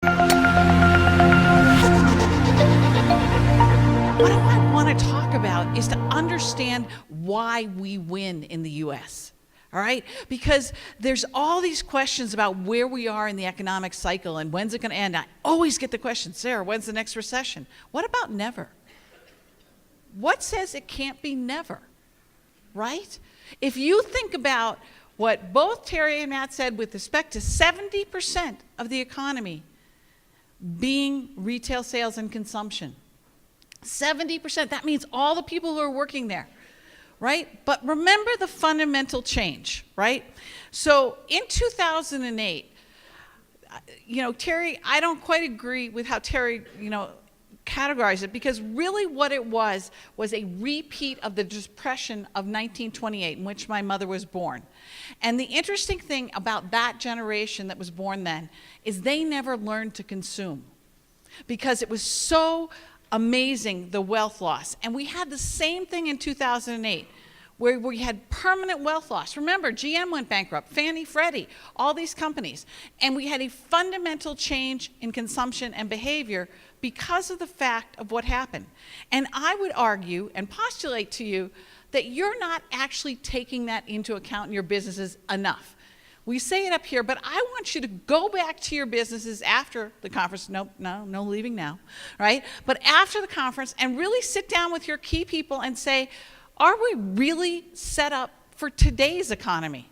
What I want to talk about is to understand why we win in the U.S. All right? Because there's all these questions about where we are in the economic cycle and when's it going to end. I always get the question, Sarah, when's the next recession? What about never? What says it can't be never? Right? If you think about what both Terry and Matt said with respect to 70% of the economy being retail sales and consumption. 70%, that means all the people who are working there, right? But remember the fundamental change, right? So in 2008, Terry, I don't quite agree with how Terry, categorized it, because really what it was a repeat of the Depression of 1928, in which my mother was born. And the interesting thing about that generation that was born then is they never learned to consume, because it was so amazing, the wealth loss. And we had the same thing in 2008, where we had permanent wealth loss. Remember, GM went bankrupt, Fannie, Freddie, all these companies. And we had a fundamental change in consumption and behavior because of the fact of what happened. And I would argue and postulate to you that you're not actually taking that into account in your businesses enough. We say it up here, but I want you to go back to your businesses after the conference. No leaving now, right? But after the conference, and really sit down with your key people and say, are we really set up for today's economy?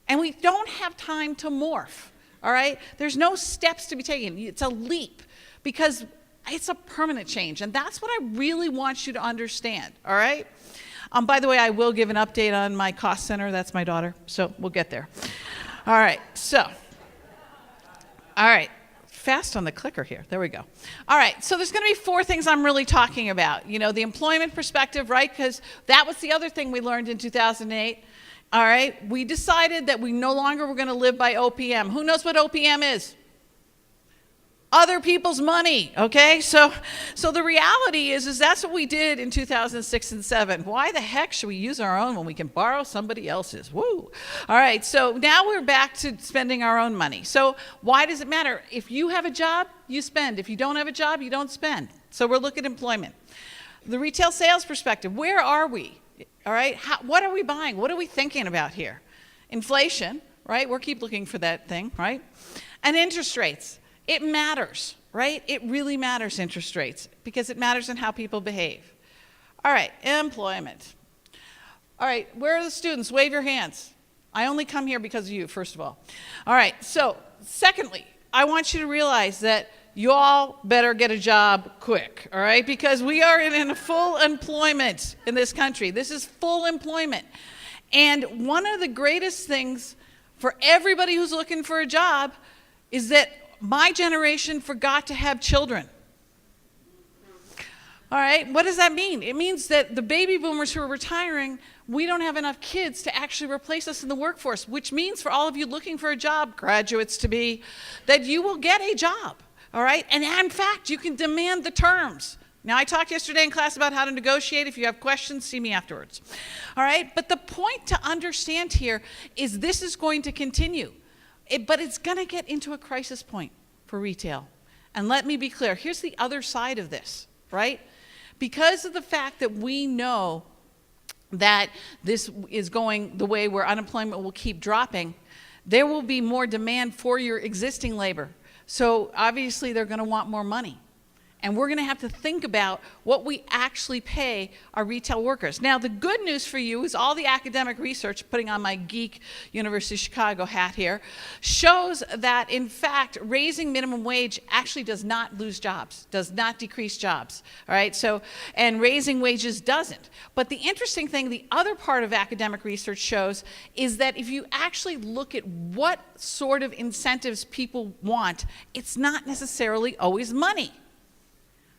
And we don't have time to morph, all right? There's no steps to be taken. It's a leap, because it's a permanent change. And that's what I really want you to understand, all right? By the way, I will give an update on my cost center. That's my daughter, so we'll get there. All right, fast on the clicker here. There we go. All right, so there's going to be 4 things I'm really talking about. The employment perspective, right? Because that was the other thing we learned in 2008. All right, we decided that we no longer were going to live by OPM. Who knows what OPM is? Other people's money, okay? So the reality is that's what we did in 2006 and 7. Why the heck should we use our own when we can borrow somebody else's? Woo! All right, so now we're back to spending our own money. So why does it matter? If you have a job, you spend. If you don't have a job, you don't spend. So we're looking at employment. The retail sales perspective, where are we? All right, what are we buying? What are we thinking about here? Inflation, right? We'll keep looking for that thing, right? And interest rates. It matters, right? It really matters, interest rates, because it matters in how people behave. All right, employment. All right, where are the students? Wave your hands. I only come here because of you, first of all. All right, so secondly, I want you to realize that you all better get a job quick, all right? Because we are in full employment in this country. This is full employment. And one of the greatest things for everybody who's looking for a job is that my generation forgot to have children. All right, what does that mean? It means that the baby boomers who are retiring, we don't have enough kids to actually replace us in the workforce, which means for all of you looking for a job, graduates to be, that you will get a job, all right? And in fact, you can demand the terms. Now, I talked yesterday in class about how to negotiate. If you have questions, see me afterwards. All right, but the point to understand here is this is going to continue. But it's going to get into a crisis point for retail. And let me be clear, here's the other side of this, right? Because of the fact that we know that this is going the way where unemployment will keep dropping, there will be more demand for your existing labor. So obviously they're going to want more money. And we're going to have to think about what we actually pay our retail workers. Now, the good news for you is all the academic research, putting on my geek University of Chicago hat here, shows that, in fact, raising minimum wage actually does not lose jobs, does not decrease jobs. All right, so, and raising wages doesn't. But the interesting thing, the other part of academic research shows, is that if you actually look at what sort of incentives people want, it's not necessarily always money.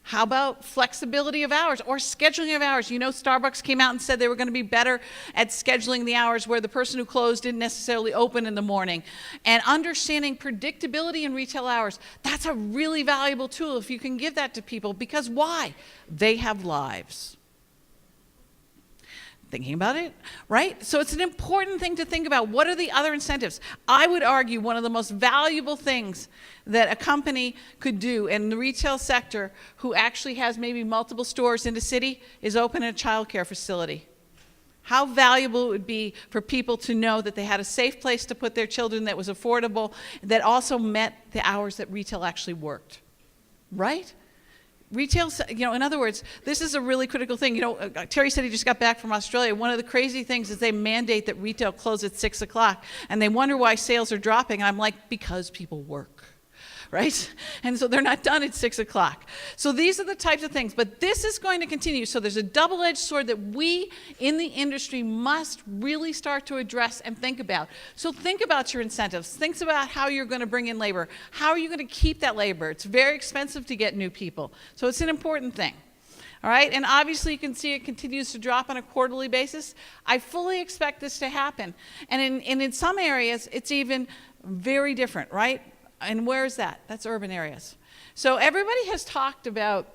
How about flexibility of hours or scheduling of hours? You know, Starbucks came out and said they were going to be better at scheduling the hours where the person who closed didn't necessarily open in the morning. And understanding predictability in retail hours, that's a really valuable tool if you can give that to people, because why? They have lives. thinking about it, right? So it's an important thing to think about. What are the other incentives? I would argue one of the most valuable things that a company could do in the retail sector who actually has maybe multiple stores in the city is open a child care facility. How valuable it would be for people to know that they had a safe place to put their children that was affordable, that also met the hours that retail actually worked, right? Retail, in other words, this is a really critical thing. Terry said he just got back from Australia. One of the crazy things is they mandate that retail close at 6 o'clock, and they wonder why sales are dropping. And I'm like, because people work, right? And so they're not done at 6 o'clock. So these are the types of things. But this is going to continue. So there's a double-edged sword that we in the industry must really start to address and think about. So think about your incentives. Think about how you're going to bring in labor. How are you going to keep that labor? It's very expensive to get new people. So it's an important thing. All right, and obviously you can see it continues to drop on a quarterly basis. I fully expect this to happen. And in some areas, it's even very different, right? And where is that? That's urban areas. So everybody has talked about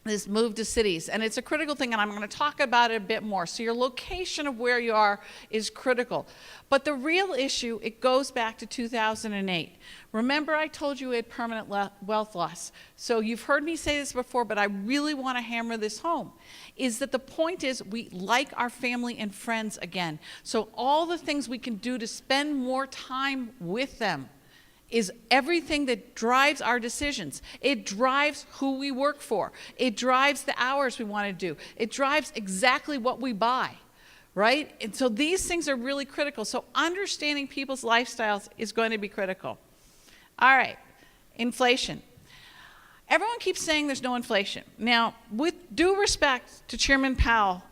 this move to cities, and it's a critical thing, and I'm going to talk about it a bit more. So your location of where you are is critical. But the real issue, it goes back to 2008. Remember I told you we had permanent wealth loss. So you've heard me say this before, but I really want to hammer this home, is that the point is we like our family and friends again. So all the things we can do to spend more time with them is everything that drives our decisions. It drives who we work for. It drives the hours we want to do. It drives exactly what we buy, right? And so these things are really critical. So understanding people's lifestyles is going to be critical. All right, inflation. Everyone keeps saying there's no inflation. Now, with due respect to Chairman Powell,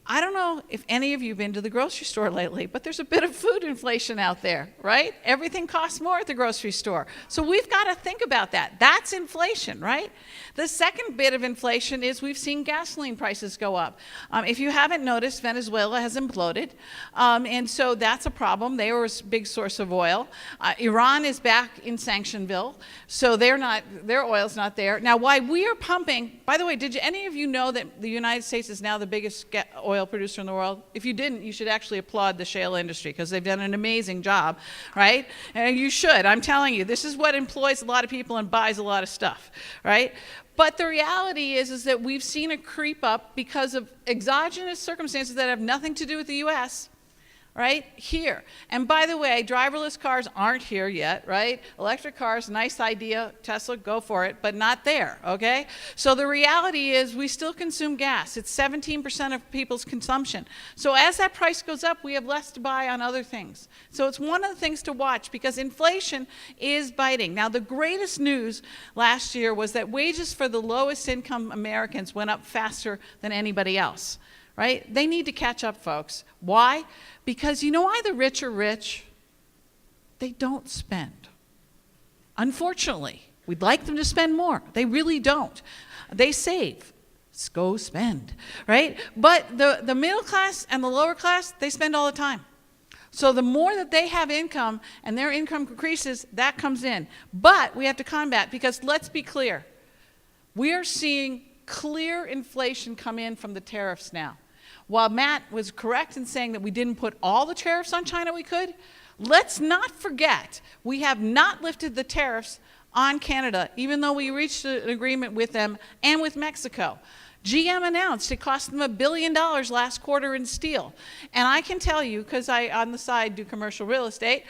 I don't know if any of you have been to the grocery store lately, but there's a bit of food inflation out there, right? Everything costs more at the grocery store. So we've got to think about that. That's inflation, right? The second bit of inflation is we've seen gasoline prices go up. If you haven't noticed, Venezuela has imploded, and so that's a problem. They were a big source of oil. Iran is back in Sanctionville, so their oil's not there. Now, why we are pumping, by the way, did any of you know that the United States is now the biggest oil producer in the world? If you didn't, you should actually applaud the shale industry because they've done an amazing job, right? And you should. I'm telling you, this is what employs a lot of people and buys a lot of stuff, right? But the reality is that we've seen a creep up because of exogenous circumstances that have nothing to do with the U.S., right? Here. And by the way, driverless cars aren't here yet, right? Electric cars, nice idea. Tesla, go for it, but not there, okay? So the reality is we still consume gas. It's 17% of people's consumption. So as that price goes up, we have less to buy on other things. So it's one of the things to watch because inflation is biting. Now, the greatest news last year was that wages for the lowest income Americans went up faster than anybody else. Right? They need to catch up, folks. Why? Because you know why the rich are rich? They don't spend. Unfortunately, we'd like them to spend more. They really don't. They save. Let's go spend, right? But the middle class and the lower class, they spend all the time. So the more that they have income and their income increases, that comes in. But we have to combat because let's be clear. We are seeing clear inflation come in from the tariffs now. While Matt was correct in saying that we didn't put all the tariffs on China we could, let's not forget we have not lifted the tariffs on Canada, even though we reached an agreement with them and with Mexico. GM announced it cost them $1 billion last quarter in steel. And I can tell you, because I, on the side, do commercial real estate,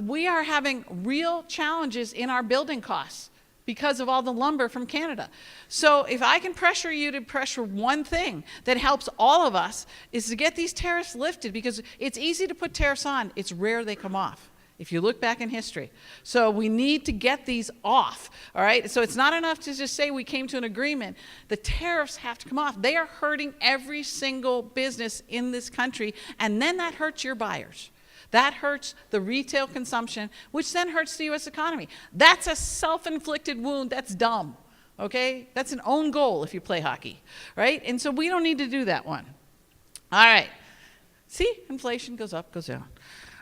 we are having real challenges in our building costs because of all the lumber from Canada. So if I can pressure you to pressure one thing that helps all of us is to get these tariffs lifted because it's easy to put tariffs on. It's rare they come off if you look back in history. So we need to get these off, all right? So it's not enough to just say we came to an agreement. The tariffs have to come off. They are hurting every single business in this country, and then that hurts your buyers. That hurts the retail consumption, which then hurts the U.S. economy. That's a self-inflicted wound. That's dumb, okay? That's an own goal if you play hockey, right? And so we don't need to do that one. All right. See, inflation goes up, goes down.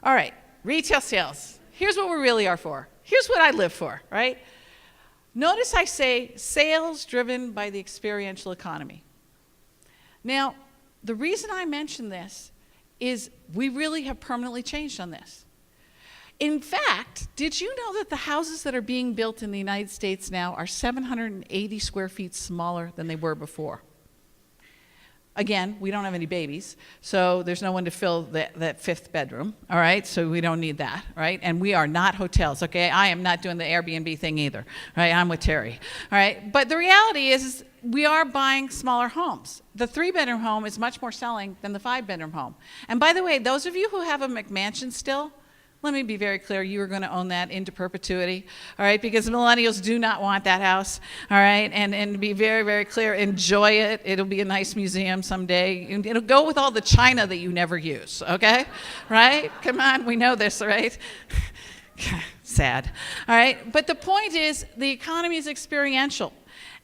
All right, retail sales. Here's what we really are for. Here's what I live for, right? Notice I say sales driven by the experiential economy. Now, The reason I mention this is we really have permanently changed on this. In fact, did you know that the houses that are being built in the United States now are 780 square feet smaller than they were before? Again, we don't have any babies, so there's no one to fill that fifth bedroom, all right? So we don't need that, right? And we are not hotels, okay? I am not doing the Airbnb thing either, right? I'm with Terry, all right? But the reality is we are buying smaller homes. The 3-bedroom home is much more selling than the 5-bedroom home. And by the way, those of you who have a McMansion still, let me be very clear, you are going to own that into perpetuity, all right? Because millennials do not want that house, all right? And to be very, very clear, enjoy it. It'll be a nice museum someday. It'll go with all the china that you never use, okay? Right? Come on, we know this, right? Sad, all right? But the point is, the economy is experiential.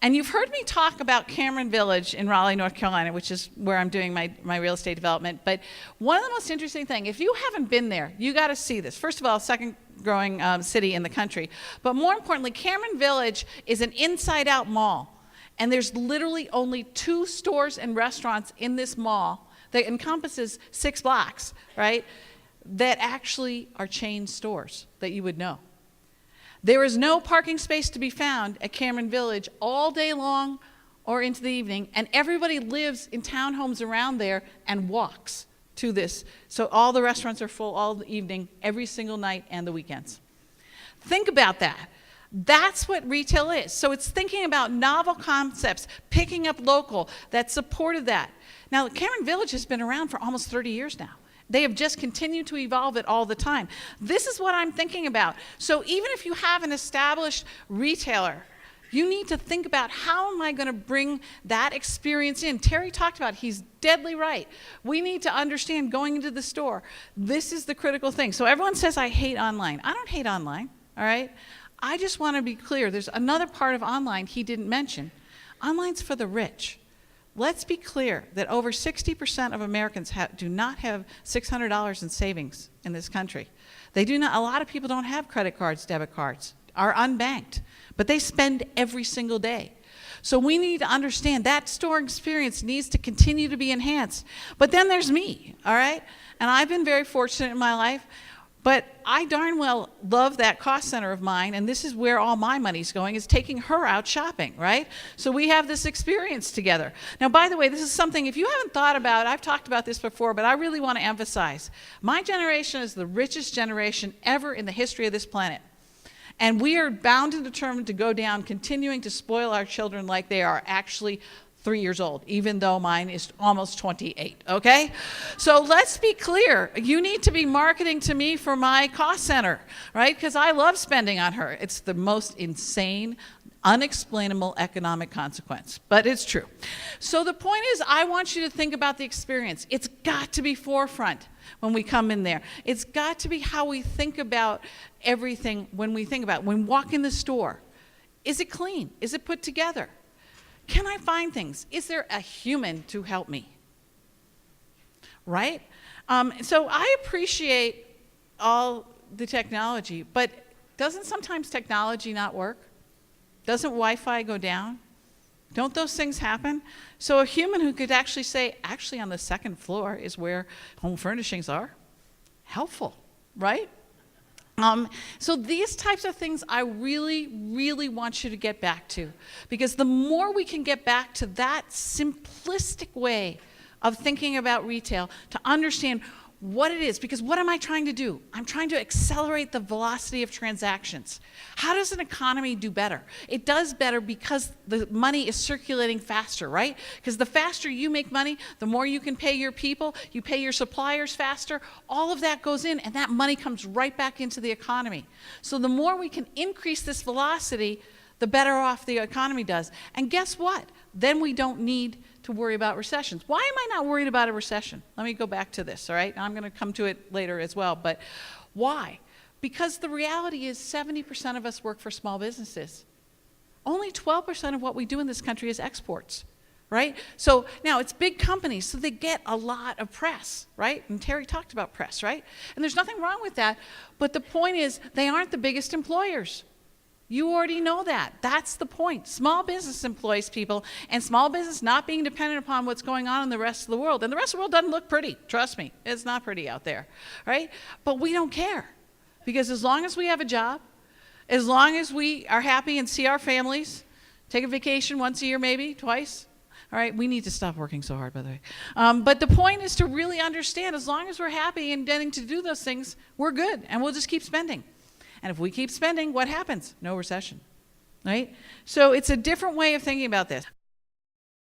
And you've heard me talk about Cameron Village in Raleigh, North Carolina, which is where I'm doing my real estate development. But one of the most interesting things, if you haven't been there, you got to see this. First of all, second growing city in the country. But more importantly, Cameron Village is an inside-out mall. And there's literally only 2 stores and restaurants in this mall that encompasses 6 blocks, right, that actually are chain stores that you would know. There is no parking space to be found at Cameron Village all day long or into the evening, and everybody lives in townhomes around there and walks to this. So all the restaurants are full all the evening, every single night, and the weekends. Think about that. That's what retail is. So it's thinking about novel concepts, picking up local that supported that. Now, Cameron Village has been around for almost 30 years now. They have just continued to evolve it all the time. This is what I'm thinking about. So even if you have an established retailer, you need to think about, how am I going to bring that experience in? Terry talked about, he's deadly right. We need to understand going into the store. This is the critical thing. So everyone says, I hate online. I don't hate online, all right? I just want to be clear. There's another part of online he didn't mention. Online's for the rich. Let's be clear that over 60% of Americans do not have $600 in savings in this country. They do not. A lot of people don't have credit cards, debit cards, are unbanked, but they spend every single day. So we need to understand that store experience needs to continue to be enhanced. But then there's me, all right? And I've been very fortunate in my life. But I darn well love that cost center of mine, and this is where all my money's going, is taking her out shopping, right? So we have this experience together. Now, by the way, this is something, if you haven't thought about, I've talked about this before, but I really want to emphasize. My generation is the richest generation ever in the history of this planet. And we are bound and determined to go down, continuing to spoil our children like they are actually 3 years old, even though mine is almost 28, okay? So let's be clear. You need to be marketing to me for my cost center, right? Because I love spending on her. It's the most insane, unexplainable economic consequence, but it's true. So the point is, I want you to think about the experience. It's got to be forefront when we come in there. It's got to be how we think about everything when we walk in the store. Is it clean? Is it put together? Can I find things? Is there a human to help me? Right? So I appreciate all the technology, but doesn't sometimes technology not work? Doesn't Wi-Fi go down? Don't those things happen? So a human who could actually say, actually on the 2nd floor is where home furnishings are, helpful, right? So these types of things I really, really want you to get back to, because the more we can get back to that simplistic way of thinking about retail, to understand what it is, because what am I trying to do? I'm trying to accelerate the velocity of transactions. How does an economy do better? It does better because the money is circulating faster, right? Because the faster you make money, the more you can pay your people, you pay your suppliers faster, all of that goes in, and that money comes right back into the economy. So the more we can increase this velocity, the better off the economy does. And guess what? Then we don't need to worry about recessions. Why am I not worried about a recession? Let me go back to this, all right? I'm going to come to it later as well, but why? Because the reality is 70% of us work for small businesses. Only 12% of what we do in this country is exports, right? So now it's big companies, so they get a lot of press, right? And Terry talked about press, right? And there's nothing wrong with that, but the point is they aren't the biggest employers. You already know that. That's the point. Small business employs people, and small business not being dependent upon what's going on in the rest of the world. And the rest of the world doesn't look pretty. Trust me, it's not pretty out there, right? But we don't care, because as long as we have a job, as long as we are happy and see our families, take a vacation once a year, maybe twice. All right, we need to stop working so hard, by the way. But the point is to really understand, as long as we're happy and getting to do those things, we're good, and we'll just keep spending. And if we keep spending, what happens? No recession, right? So it's a different way of thinking about this.